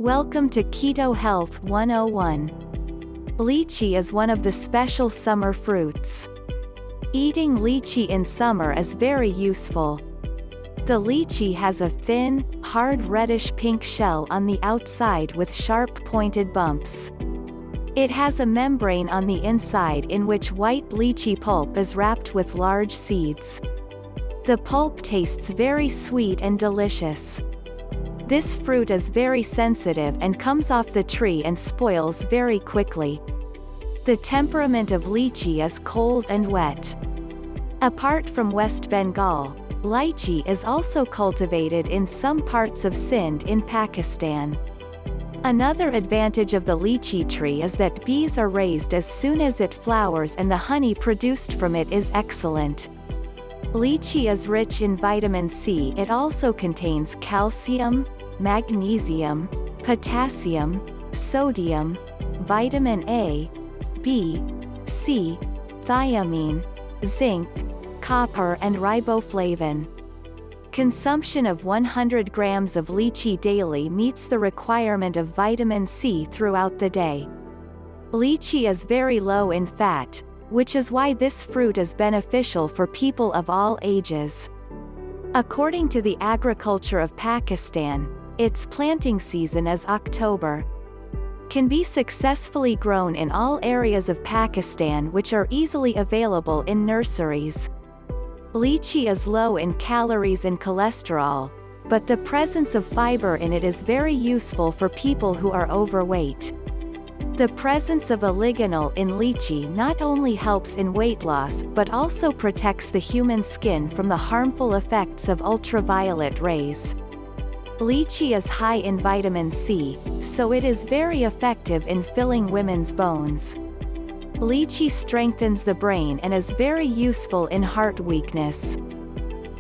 Welcome to Keto Health 101. Lychee is one of the special summer fruits. Eating lychee in summer is very useful. The lychee has a thin, hard reddish-pink shell on the outside with sharp pointed bumps. It has a membrane on the inside in which white lychee pulp is wrapped with large seeds. The pulp tastes very sweet and delicious. This fruit is very sensitive and comes off the tree and spoils very quickly. The temperament of lychee is cold and wet. Apart from West Bengal, lychee is also cultivated in some parts of Sindh in Pakistan. Another advantage of the lychee tree is that bees are raised as soon as it flowers and the honey produced from it is excellent. Lychee is rich in vitamin C. It also contains calcium, magnesium, potassium, sodium, vitamin A, B, C, thiamine, zinc, copper and riboflavin. Consumption of 100 grams of lychee daily meets the requirement of vitamin C throughout the day. Lychee is very low in fat, which is why this fruit is beneficial for people of all ages. According to the agriculture of Pakistan, its planting season is October. Can be successfully grown in all areas of Pakistan which are easily available in nurseries. Lychee is low in calories and cholesterol, but the presence of fiber in it is very useful for people who are overweight. The presence of oligonol in lychee not only helps in weight loss but also protects the human skin from the harmful effects of ultraviolet rays. Lychee is high in vitamin C, so it is very effective in filling women's bones. Lychee strengthens the brain and is very useful in heart weakness.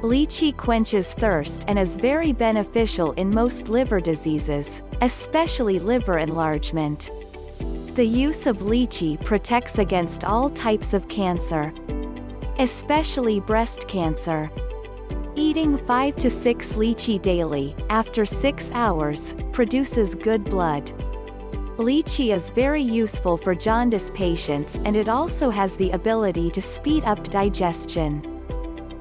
Lychee quenches thirst and is very beneficial in most liver diseases, especially liver enlargement. The use of lychee protects against all types of cancer, especially breast cancer. Eating 5 to 6 lychee daily, after 6 hours, produces good blood. Lychee is very useful for jaundice patients and it also has the ability to speed up digestion.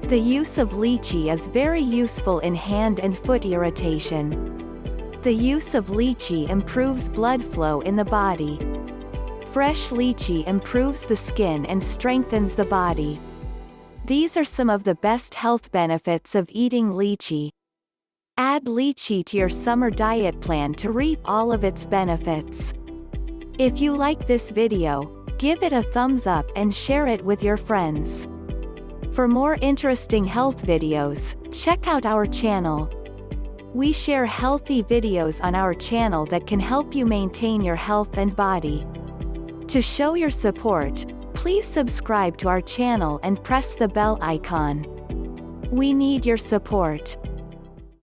The use of lychee is very useful in hand and foot irritation. The use of lychee improves blood flow in the body. Fresh lychee improves the skin and strengthens the body. These are some of the best health benefits of eating lychee. Add lychee to your summer diet plan to reap all of its benefits. If you like this video, give it a thumbs up and share it with your friends. For more interesting health videos, check out our channel. We share healthy videos on our channel that can help you maintain your health and body. To show your support, please subscribe to our channel and press the bell icon. We need your support.